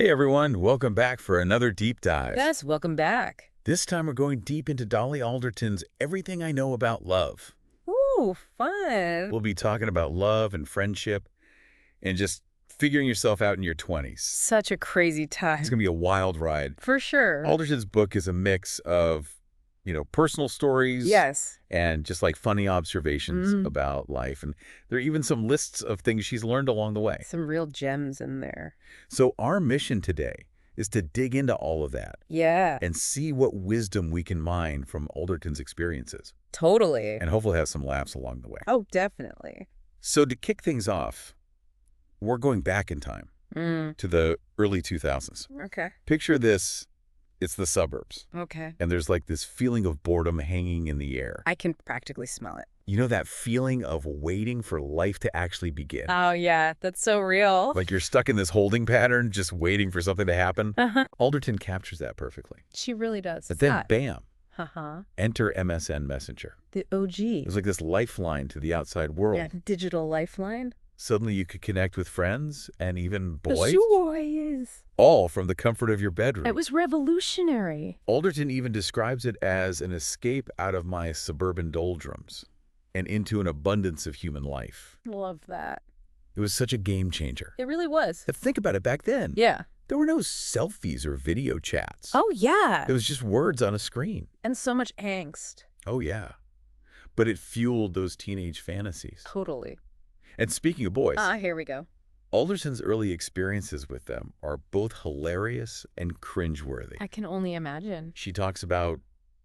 Hey everyone, welcome back for another deep dive. Yes, welcome back. This time we're going deep into Dolly Alderton's Everything I Know About Love. Ooh, fun. We'll be talking about love and friendship and just figuring yourself out in your 20s. Such a crazy time. It's going to be a wild ride. For sure. Alderton's book is a mix of, personal stories. Yes. And just like funny observations about life. And there are even some lists of things she's learned along the way. Some real gems in there. So our mission today is to dig into all of that. Yeah. And see what wisdom we can mine from Alderton's experiences. Totally. And hopefully have some laughs along the way. Oh, definitely. So to kick things off, we're going back in time to the early 2000s. Okay. Picture this. It's the suburbs. Okay. And there's like this feeling of boredom hanging in the air. I can practically smell it. You know that feeling of waiting for life to actually begin? Oh, yeah. That's so real. Like you're stuck in this holding pattern, just waiting for something to happen. Alderton captures that perfectly. She really does. But then, bam, Uh-huh. enter MSN Messenger. The OG. It was like this lifeline to the outside world. Yeah, digital lifeline. Suddenly you could connect with friends and even boys. Boys. All from the comfort of your bedroom. It was revolutionary. Alderton even describes it as an escape out of my suburban doldrums and into an abundance of human life. Love that. It was such a game changer. It really was. Think about it back then. Yeah. There were no selfies or video chats. Oh, yeah. It was just words on a screen. And so much angst. Oh, yeah. But it fueled those teenage fantasies. Totally. And speaking of boys, Here we go. Alderton's early experiences with them are both hilarious and cringeworthy. I can only imagine. She talks about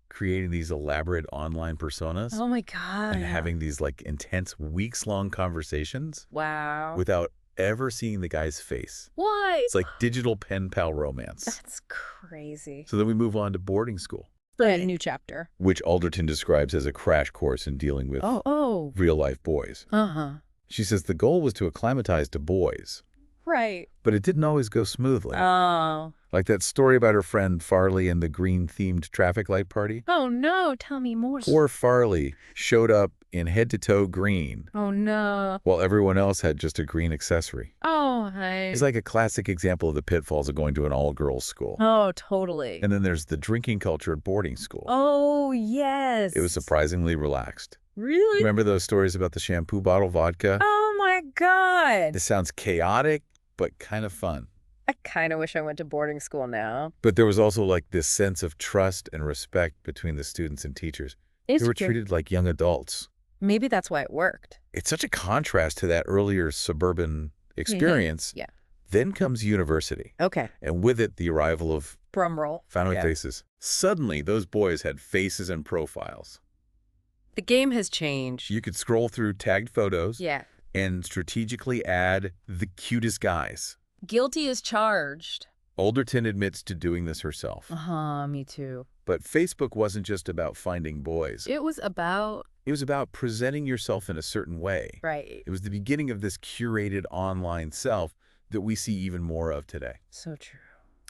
creating these elaborate online personas Oh my God. and having these like intense weeks-long conversations Wow. without ever seeing the guy's face. What? It's like digital pen pal romance. That's crazy. So then we move on to boarding school, A new chapter. which Alderton describes as a crash course in dealing with Oh. real-life boys. Uh-huh. She says the goal was to acclimatize to boys, Right. but it didn't always go smoothly. Oh. Like that story about her friend Farley and the green-themed traffic light party. Oh, no. Tell me more. Poor Farley showed up in head-to-toe green, Oh, no. while everyone else had just a green accessory. Oh, It's like a classic example of the pitfalls of going to an all-girls school. Oh, totally. And then there's the drinking culture at boarding school. Oh, yes. It was surprisingly relaxed. Really? Remember those stories about the shampoo bottle vodka? Oh, my God. This sounds chaotic, but kind of fun. I kind of wish I went to boarding school now. But there was also like this sense of trust and respect between the students and teachers. They were treated like young adults. Maybe that's why it worked. It's such a contrast to that earlier suburban experience. Yeah. Then comes university, Okay. and with it, the arrival of Drum roll. family Yeah. faces. Suddenly, those boys had faces and profiles. The game has changed. You could scroll through tagged photos Yeah. and strategically add the cutest guys. Guilty as charged. Alderton admits to doing this herself. Me too. But Facebook wasn't just about finding boys. It was about... It was about presenting yourself in a certain way. Right. It was the beginning of this curated online self that we see even more of today. So true.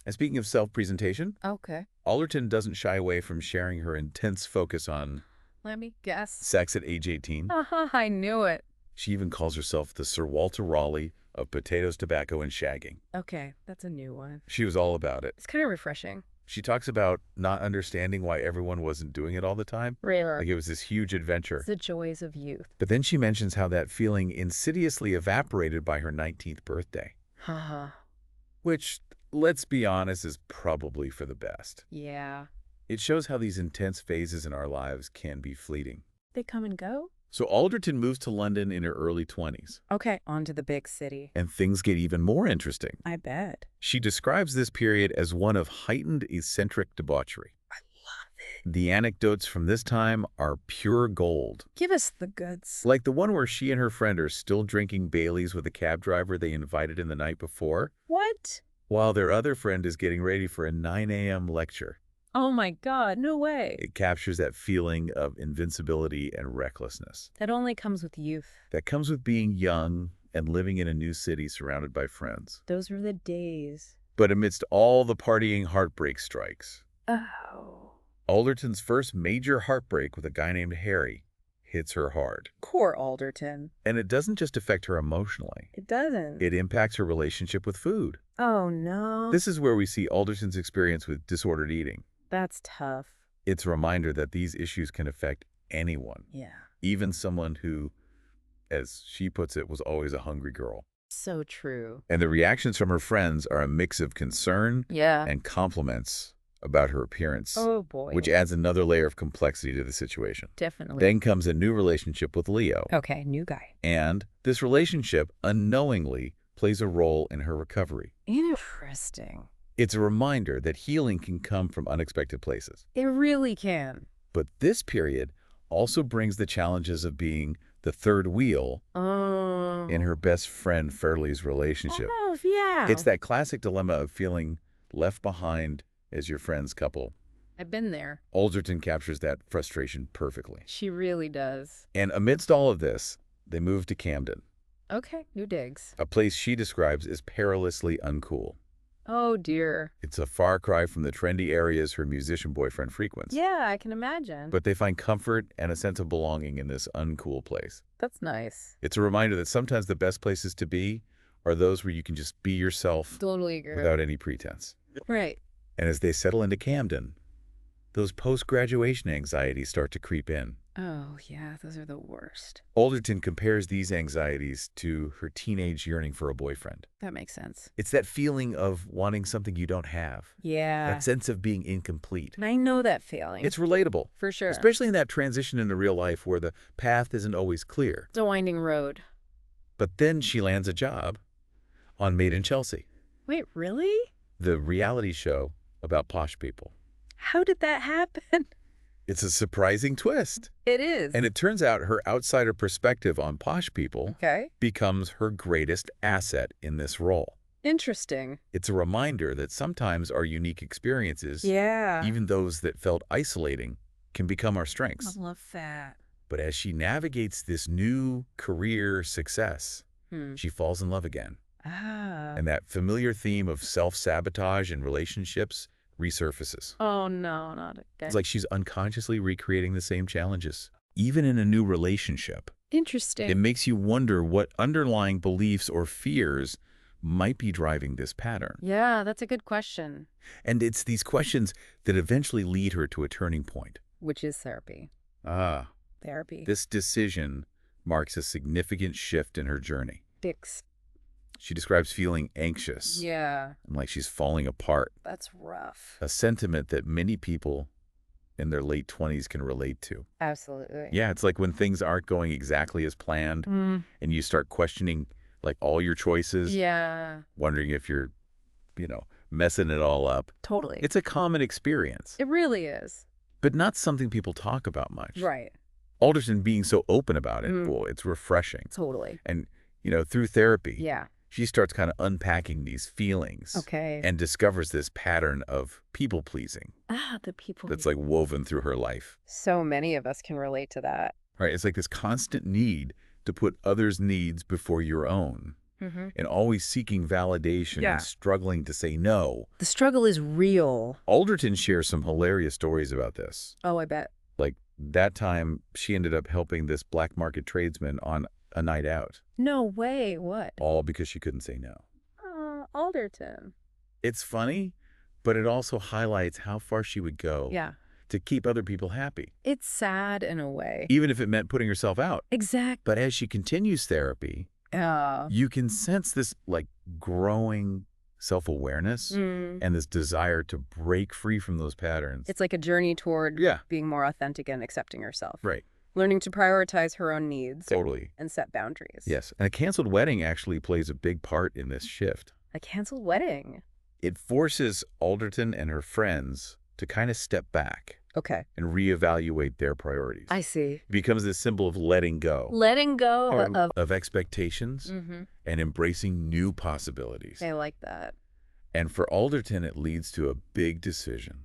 And speaking of self-presentation, Okay. Alderton doesn't shy away from sharing her intense focus on Let me guess. sex at age 18. I knew it. She even calls herself the Sir Walter Raleigh of potatoes, tobacco, and shagging. Okay, that's a new one. She was all about it. It's kind of refreshing. She talks about not understanding why everyone wasn't doing it all the time. Really. Like it was this huge adventure. It's the joys of youth. But then she mentions how that feeling insidiously evaporated by her 19th birthday. Haha. Which, let's be honest, is probably for the best. Yeah. It shows how these intense phases in our lives can be fleeting. They come and go? So Alderton moves to London in her early 20s. Okay, on to the big city. And things get even more interesting. I bet. She describes this period as one of heightened eccentric debauchery. I love it. The anecdotes from this time are pure gold. Give us the goods. Like the one where she and her friend are still drinking Baileys with a cab driver they invited in the night before, What? while their other friend is getting ready for a 9 a.m. lecture. Oh my God, no way. It captures that feeling of invincibility and recklessness That only comes with youth. that comes with being young and living in a new city surrounded by friends. Those were the days. But amidst all the partying, heartbreak strikes. Oh. Alderton's first major heartbreak with a guy named Harry hits her hard. Poor Alderton. And it doesn't just affect her emotionally. It doesn't. It impacts her relationship with food. Oh, no. This is where we see Alderton's experience with disordered eating. That's tough. It's a reminder that these issues can affect anyone, Yeah. even someone who, as she puts it, was always a hungry girl. So true. And the reactions from her friends are a mix of concern Yeah. and compliments about her appearance, Oh, boy. which adds another layer of complexity to the situation. Definitely. Then comes a new relationship with Leo. Okay, new guy. And this relationship unknowingly plays a role in her recovery. Interesting. It's a reminder that healing can come from unexpected places. It really can. But this period also brings the challenges of being the third wheel Oh. in her best friend Fairley's relationship. Oh, yeah. It's that classic dilemma of feeling left behind as your friend's couple. I've been there. Alderton captures that frustration perfectly. She really does. And amidst all of this, they move to Camden, Okay, new digs. a place she describes as perilously uncool. Oh, dear. It's a far cry from the trendy areas her musician boyfriend frequents. Yeah, I can imagine. But they find comfort and a sense of belonging in this uncool place. That's nice. It's a reminder that sometimes the best places to be are those where you can just be yourself Totally agree. without any pretense. Right. And as they settle into Camden, those post-graduation anxieties start to creep in. Oh, yeah, those are the worst. Alderton compares these anxieties to her teenage yearning for a boyfriend. That makes sense. It's that feeling of wanting something you don't have. Yeah. That sense of being incomplete. And I know that feeling. It's relatable. For sure. Especially in that transition into real life where the path isn't always clear. It's a winding road. But then she lands a job on Made in Chelsea, Wait, really? the reality show about posh people. How did that happen? It's a surprising twist. It is. And it turns out her outsider perspective on posh people Okay. becomes her greatest asset in this role. Interesting. It's a reminder that sometimes our unique experiences, Yeah. even those that felt isolating, can become our strengths. I love that. But as she navigates this new career success, she falls in love again. Ah. And that familiar theme of self-sabotage in relationships resurfaces. Oh, no, not again. It's like she's unconsciously recreating the same challenges. Even in a new relationship, Interesting. it makes you wonder what underlying beliefs or fears might be driving this pattern. Yeah, that's a good question. And it's these questions that eventually lead her to a turning point. Which is therapy. Ah, Therapy. this decision marks a significant shift in her journey. Dicks. She describes feeling anxious Yeah, and like she's falling apart, that's rough. a sentiment that many people in their late 20s can relate to. Absolutely. Yeah, it's like when things aren't going exactly as planned and you start questioning like all your choices, Yeah, wondering if you're, messing it all up. totally. It's a common experience, It really is. but not something people talk about much. Right. Alderton being so open about it, well, it's refreshing. Totally. And, through therapy, Yeah. she starts kind of unpacking these feelings Okay. and discovers this pattern of people-pleasing The people. that's like woven through her life. So many of us can relate to that. Right? It's like this constant need to put others' needs before your own and always seeking validation Yeah. and struggling to say no. The struggle is real. Alderton shares some hilarious stories about this. Oh, I bet. Like that time she ended up helping this black market tradesman on a night out, No way. What? all because she couldn't say no. Alderton. It's funny, but it also highlights how far she would go Yeah. to keep other people happy, It's sad in a way. even if it meant putting herself out. Exactly. But as she continues therapy, you can sense this like growing self-awareness and this desire to break free from those patterns. It's like a journey toward Yeah. being more authentic and accepting herself. Right. Learning to prioritize her own needs Totally. and set boundaries. Yes. And a canceled wedding actually plays a big part in this shift. A canceled wedding. It forces Alderton and her friends to kind of step back Okay. and reevaluate their priorities. I see. It becomes this symbol of letting go Letting go of. expectations and embracing new possibilities. I like that. And for Alderton, it leads to a big decision.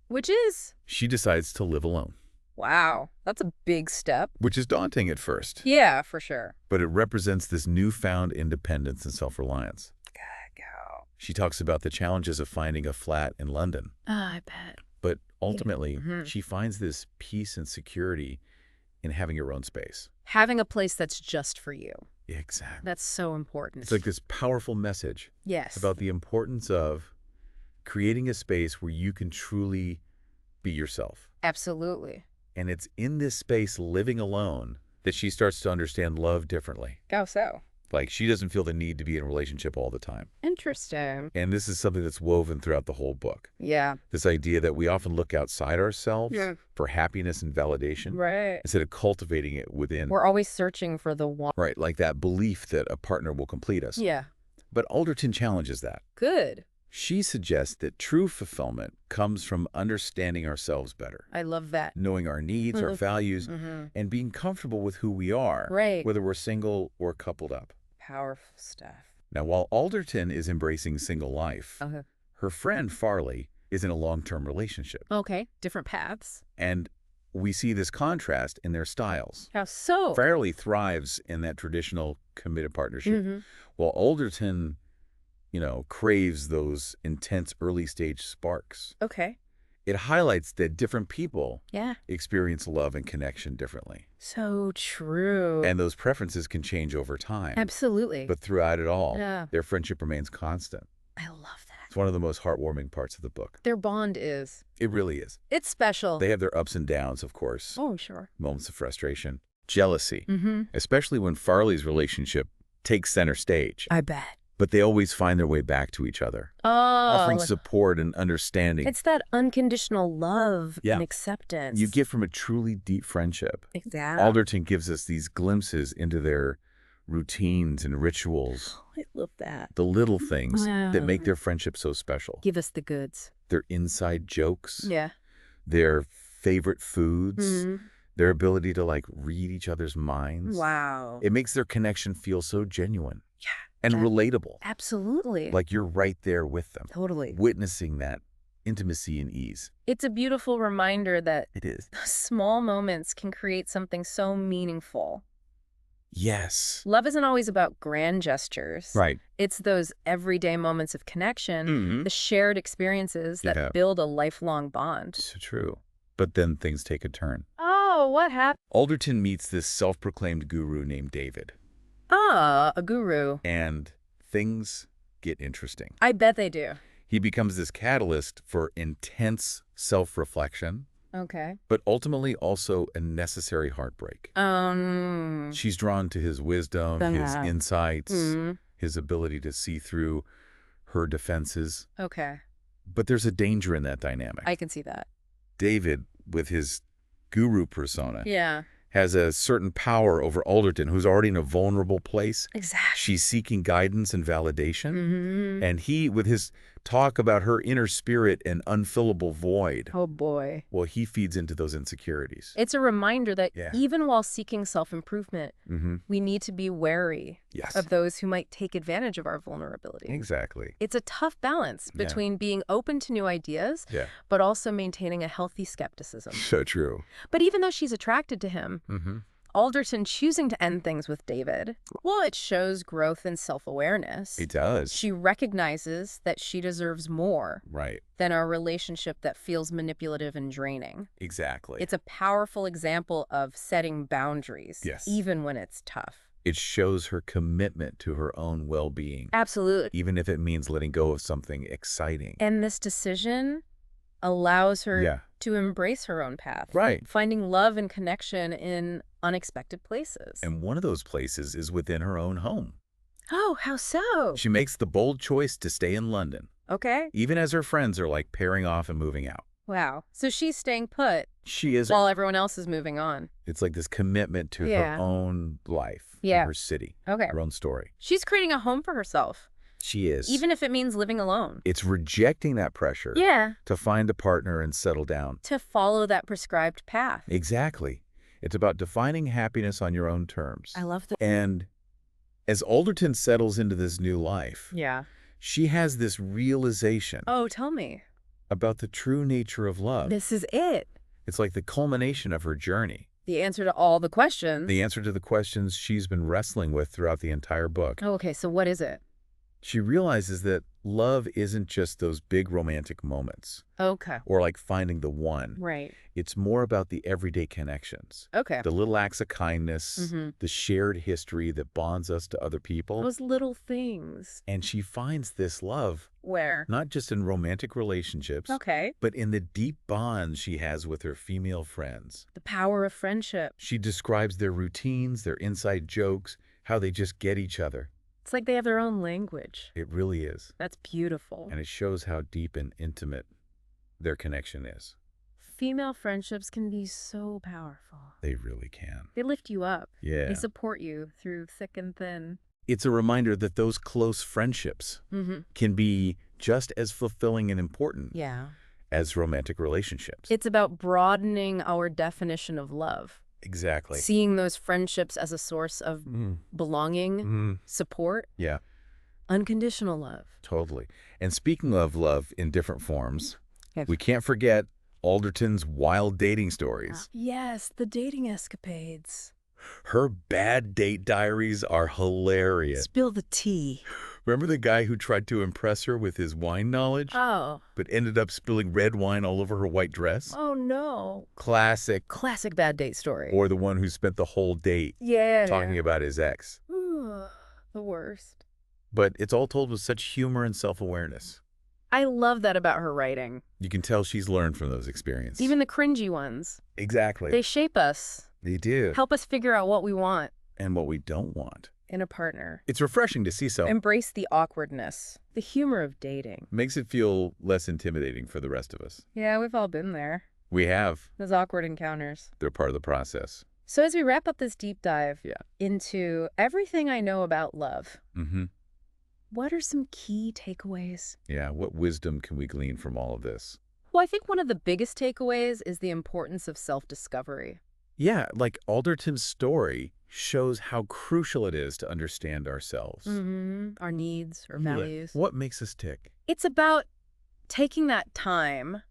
Which is, She decides to live alone, wow, that's a big step. which is daunting at first, Yeah, for sure. but it represents this newfound independence and self-reliance. God, go. She talks about the challenges of finding a flat in London, I bet. but ultimately, she finds this peace and security in having your own space. Having a place that's just for you. Exactly. That's so important. It's like this powerful message Yes. about the importance of creating a space where you can truly be yourself. Absolutely. And it's in this space, living alone, that she starts to understand love differently. How so? Like, she doesn't feel the need to be in a relationship all the time. Interesting. And this is something that's woven throughout the whole book. Yeah. This idea that we often look outside ourselves Yeah. for happiness and validation, Right. instead of cultivating it within. We're always searching for the one. Right, like that belief that a partner will complete us. Yeah. But Alderton challenges that. Good. She suggests that true fulfillment comes from understanding ourselves better, I love that. knowing our needs, our values, and being comfortable with who we are, Right. whether we're single or coupled up. Powerful stuff. Now, while Alderton is embracing single life, Okay. her friend Farley is in a long-term relationship. Okay. Different paths. And we see this contrast in their styles. How so? Farley thrives in that traditional committed partnership, while Alderton, craves those intense early-stage sparks. Okay. It highlights that different people Yeah. experience love and connection differently. So true. And those preferences can change over time. Absolutely. But throughout it all, Yeah. their friendship remains constant. I love that. It's one of the most heartwarming parts of the book. Their bond is. It really is. It's special. They have their ups and downs, of course. Oh, sure. Moments of frustration, jealousy, especially when Farley's relationship takes center stage. I bet. But they always find their way back to each other, Oh. offering support and understanding It's that unconditional love Yeah. and acceptance. you get from a truly deep friendship. Exactly. Alderton gives us these glimpses into their routines and rituals, I love that. the little things Wow. that make their friendship so special. Give us the goods. Their inside jokes, Yeah. their favorite foods, Mhm. their ability to read each other's minds. Wow. It makes their connection feel so genuine Yeah. and that- relatable. Absolutely. Like you're right there with them, Totally. witnessing that intimacy and ease. It's a beautiful reminder that It is. small moments can create something so meaningful. Yes. Love isn't always about grand gestures. Right. It's those everyday moments of connection, Mhm. the shared experiences that Yeah. build a lifelong bond. So true. But then things take a turn. Oh, what happened? Alderton meets this self-proclaimed guru named David, Ah, a guru. and things get interesting. I bet they do. He becomes this catalyst for intense self-reflection, Okay. but ultimately also a necessary heartbreak. She's drawn to his wisdom, his insights, his ability to see through her defenses. Okay. But there's a danger in that dynamic. I can see that. David, with his guru persona, Yeah. has a certain power over Alderton, who's already in a vulnerable place. Exactly. She's seeking guidance and validation. And he, with his talk about her inner spirit and unfillable void, Oh, boy. well, he feeds into those insecurities. It's a reminder that Yeah. even while seeking self-improvement, we need to be wary Yes. of those who might take advantage of our vulnerability. Exactly. It's a tough balance Yeah. between being open to new ideas, Yeah. but also maintaining a healthy skepticism. So true. But even though she's attracted to him, Alderton choosing to end things with David, well, it shows growth and self-awareness. It does. She recognizes that she deserves more Right. than a relationship that feels manipulative and draining. Exactly. It's a powerful example of setting boundaries, Yes. even when it's tough. It shows her commitment to her own well-being, Absolutely. even if it means letting go of something exciting. And this decision allows her Yeah. to embrace her own path. Right. Finding love and connection in unexpected places. And one of those places is within her own home. Oh, how so? She makes the bold choice to stay in London, Okay. even as her friends are pairing off and moving out. Wow. So she's staying put She is, while everyone else is moving on. it's like this commitment to Yeah. her own life, Yeah. her city, Okay. her own story. She's creating a home for herself, She is. even if it means living alone. It's rejecting that pressure Yeah. to find a partner and settle down. To follow that prescribed path. Exactly. It's about defining happiness on your own terms. I love that. And as Alderton settles into this new life, Yeah. she has this realization Oh, tell me. about the true nature of love. This is it. It's like the culmination of her journey, The answer to all the questions. the answer to the questions she's been wrestling with throughout the entire book. Oh, okay, so what is it? She realizes that Love isn't just those big romantic moments. Okay. Or like finding the one. Right. It's more about the everyday connections. Okay. The little acts of kindness, the shared history that bonds us to other people. Those little things. And she finds this love. Where? Not just in romantic relationships. Okay. But in the deep bonds she has with her female friends. The power of friendship. She describes their routines, their inside jokes, how they just get each other. It's like they have their own language. It really is. That's beautiful. And it shows how deep and intimate their connection is. Female friendships can be so powerful. They really can. They lift you up. Yeah. They support you through thick and thin. It's a reminder that those close friendships can be just as fulfilling and important as romantic relationships. It's about broadening our definition of love. Exactly. Seeing those friendships as a source of belonging, support. Yeah. Unconditional love. Totally. And speaking of love in different forms, we can't forget Alderton's wild dating stories. Yes, the dating escapades. Her bad date diaries are hilarious. Spill the tea. Remember the guy who tried to impress her with his wine knowledge? Oh. But ended up spilling red wine all over her white dress? Oh, no. Classic. Classic bad date story. Or the one who spent the whole date talking about his ex. The worst. But it's all told with such humor and self-awareness. I love that about her writing. You can tell she's learned from those experiences. Even the cringy ones. Exactly. They shape us. They do. Help us figure out what we want. And what we don't want. In a partner. It's refreshing to see so. Embrace the awkwardness. The humor of dating. Makes it feel less intimidating for the rest of us. Yeah, we've all been there. We have. Those awkward encounters. They're part of the process. So as we wrap up this deep dive into everything I know about love, what are some key takeaways? Yeah, what wisdom can we glean from all of this? Well, I think one of the biggest takeaways is the importance of self-discovery. Yeah, like Alderton's story shows how crucial it is to understand ourselves. Our needs or values. What makes us tick? It's about taking that time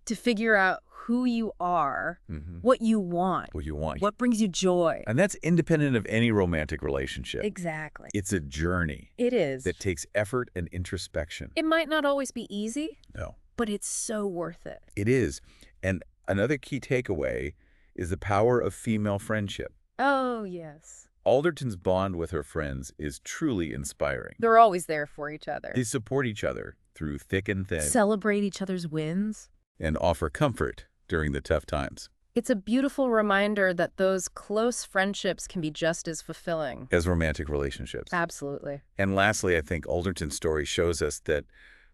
to figure out who you are, what you want. What you want. What brings you joy. And that's independent of any romantic relationship. Exactly. It's a journey. It is. That takes effort and introspection. It might not always be easy. No. But it's so worth it. It is. And another key takeaway is the power of female friendship. Oh, yes. Alderton's bond with her friends is truly inspiring. They're always there for each other. They support each other through thick and thin. Celebrate each other's wins. And offer comfort during the tough times. It's a beautiful reminder that those close friendships can be just as fulfilling as romantic relationships. Absolutely. And lastly, I think Alderton's story shows us that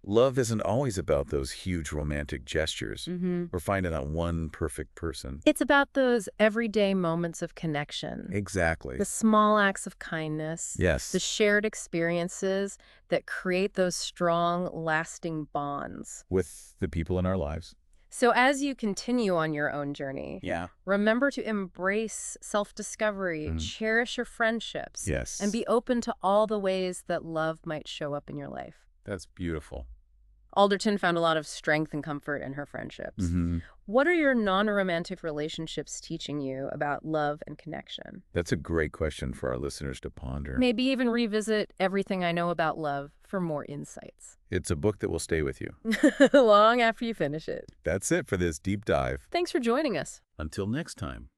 love isn't always about those huge romantic gestures or finding that one perfect person. It's about those everyday moments of connection. Exactly. The small acts of kindness. Yes. The shared experiences that create those strong, lasting bonds. With the people in our lives. So as you continue on your own journey, remember to embrace self-discovery, cherish your friendships, and be open to all the ways that love might show up in your life. That's beautiful. Alderton found a lot of strength and comfort in her friendships. What are your non-romantic relationships teaching you about love and connection? That's a great question for our listeners to ponder. Maybe even revisit Everything I Know About Love for more insights. It's a book that will stay with you. Long after you finish it. That's it for this deep dive. Thanks for joining us. Until next time.